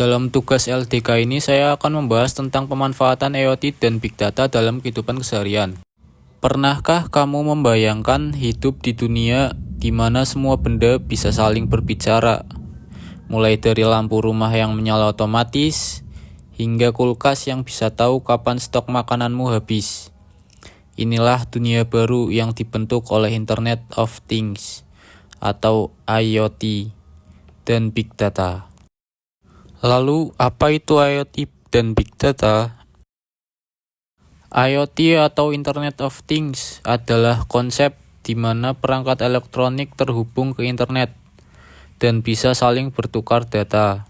Dalam tugas LDK ini saya akan membahas tentang pemanfaatan IoT dan Big Data dalam kehidupan keseharian. Pernahkah kamu membayangkan hidup di dunia di mana semua benda bisa saling berbicara? Mulai dari lampu rumah yang menyala otomatis, hingga kulkas yang bisa tahu kapan stok makananmu habis. Inilah dunia baru yang dibentuk oleh Internet of Things atau IoT dan Big Data. Lalu, apa itu IoT dan Big Data? IoT atau Internet of Things adalah konsep di mana perangkat elektronik terhubung ke internet dan bisa saling bertukar data.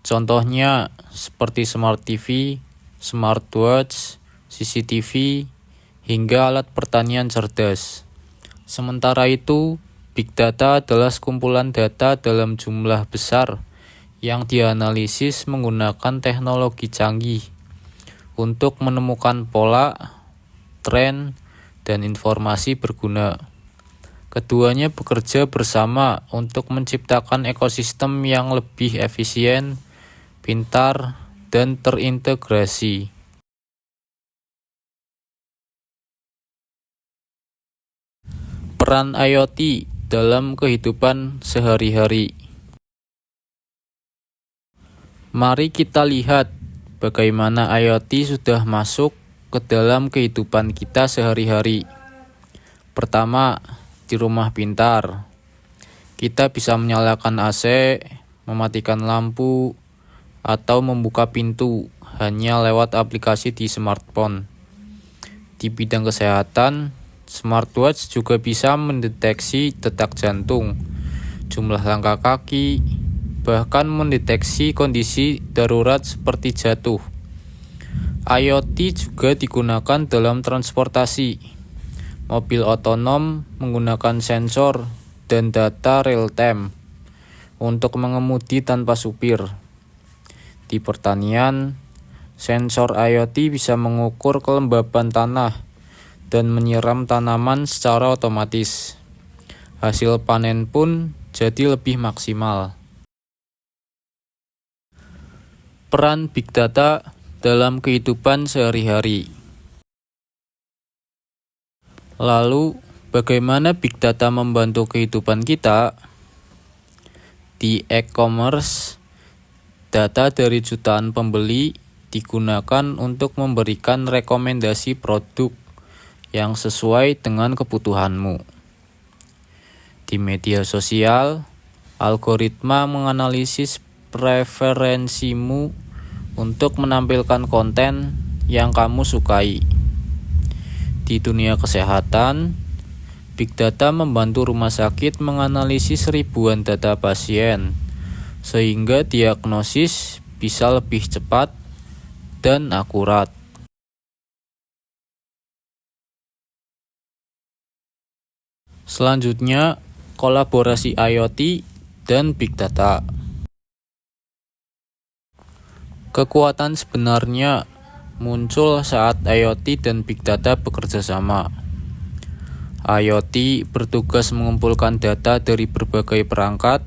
Contohnya seperti Smart TV, Smartwatch, CCTV, hingga alat pertanian cerdas. Sementara itu, Big Data adalah sekumpulan data dalam jumlah besar yang dianalisis menggunakan teknologi canggih untuk menemukan pola, tren, dan informasi berguna. Keduanya bekerja bersama untuk menciptakan ekosistem yang lebih efisien, pintar, dan terintegrasi. Peran IoT dalam kehidupan sehari-hari. Mari kita lihat bagaimana IoT sudah masuk ke dalam kehidupan kita sehari-hari. Pertama, di rumah pintar. Kita bisa menyalakan AC, mematikan lampu, atau membuka pintu hanya lewat aplikasi di smartphone. Di bidang kesehatan, smartwatch juga bisa mendeteksi detak jantung, jumlah langkah kaki, bahkan mendeteksi kondisi darurat seperti jatuh. IoT juga digunakan dalam transportasi. Mobil otonom menggunakan sensor dan data real-time untuk mengemudi tanpa supir. Di pertanian, sensor IoT bisa mengukur kelembaban tanah dan menyiram tanaman secara otomatis. Hasil panen pun jadi lebih maksimal. Peran Big Data dalam kehidupan sehari-hari. Lalu, bagaimana Big Data membantu kehidupan kita? Di e-commerce, data dari jutaan pembeli digunakan untuk memberikan rekomendasi produk yang sesuai dengan kebutuhanmu. Di media sosial, algoritma menganalisis preferensimu untuk menampilkan konten yang kamu sukai. Di dunia kesehatan, Big Data membantu rumah sakit menganalisis ribuan data pasien, sehingga diagnosis bisa lebih cepat dan akurat. Selanjutnya, kolaborasi IoT dan Big Data. Kekuatan sebenarnya muncul saat IoT dan Big Data bekerja sama. IoT bertugas mengumpulkan data dari berbagai perangkat,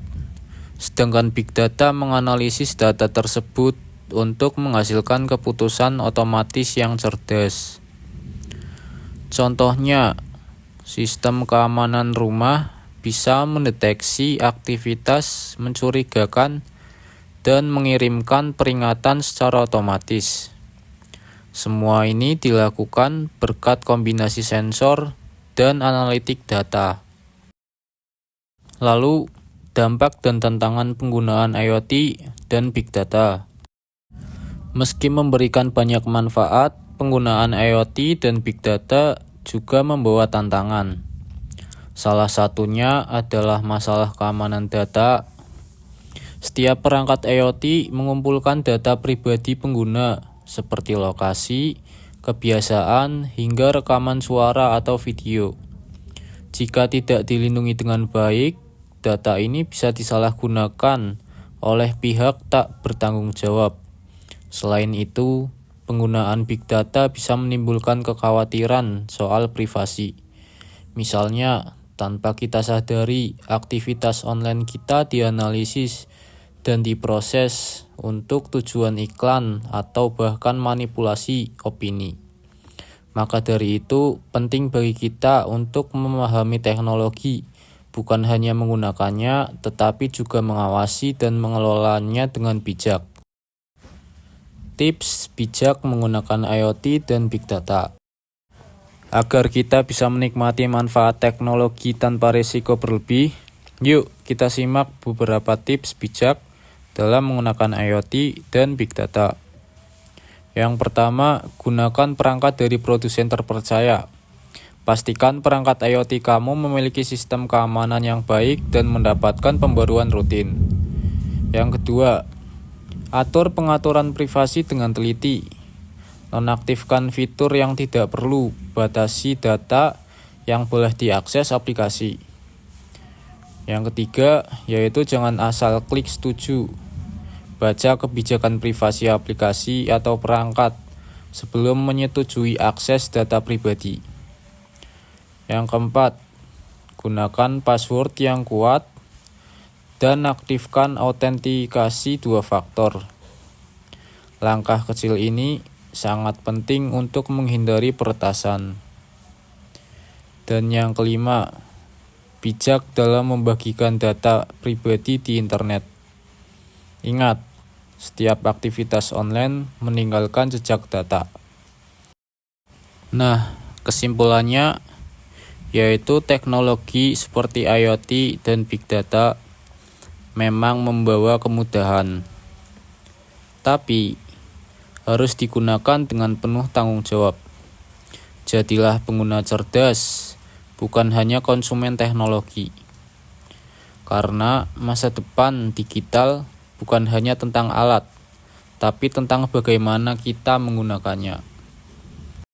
sedangkan Big Data menganalisis data tersebut untuk menghasilkan keputusan otomatis yang cerdas. Contohnya, sistem keamanan rumah bisa mendeteksi aktivitas mencurigakan dan mengirimkan peringatan secara otomatis. Semua ini dilakukan berkat kombinasi sensor dan analitik data. Lalu, dampak dan tantangan penggunaan IoT dan Big Data. Meski memberikan banyak manfaat, penggunaan IoT dan Big Data juga membawa tantangan. Salah satunya adalah masalah keamanan data. Setiap perangkat IoT mengumpulkan data pribadi pengguna seperti lokasi, kebiasaan, hingga rekaman suara atau video. Jika tidak dilindungi dengan baik, data ini bisa disalahgunakan oleh pihak tak bertanggung jawab. Selain itu, penggunaan Big Data bisa menimbulkan kekhawatiran soal privasi. Misalnya, tanpa kita sadari, aktivitas online kita dianalisis dan diproses untuk tujuan iklan atau bahkan manipulasi opini. Maka dari itu, penting bagi kita untuk memahami teknologi, bukan hanya menggunakannya, tetapi juga mengawasi dan mengelolanya dengan bijak. Tips bijak menggunakan IoT dan Big Data. Agar kita bisa menikmati manfaat teknologi tanpa risiko berlebih, yuk kita simak beberapa tips bijak dalam menggunakan IoT dan Big Data. Yang pertama, gunakan perangkat dari produsen terpercaya. Pastikan perangkat IoT kamu memiliki sistem keamanan yang baik dan mendapatkan pembaruan rutin. Yang kedua, atur pengaturan privasi dengan teliti. Nonaktifkan fitur yang tidak perlu, batasi data yang boleh diakses aplikasi. Yang ketiga, yaitu jangan asal klik setuju. Baca kebijakan privasi aplikasi atau perangkat sebelum menyetujui akses data pribadi. Yang keempat, gunakan password yang kuat dan aktifkan autentikasi 2 faktor. Langkah kecil ini sangat penting untuk menghindari peretasan. Dan yang kelima, bijak dalam membagikan data pribadi di internet. Ingat, setiap aktivitas online meninggalkan jejak data. Nah, kesimpulannya yaitu teknologi seperti IoT dan Big Data memang membawa kemudahan, tapi harus digunakan dengan penuh tanggung jawab. Jadilah pengguna cerdas, bukan hanya konsumen teknologi. Karena masa depan digital bukan hanya tentang alat, tapi tentang bagaimana kita menggunakannya.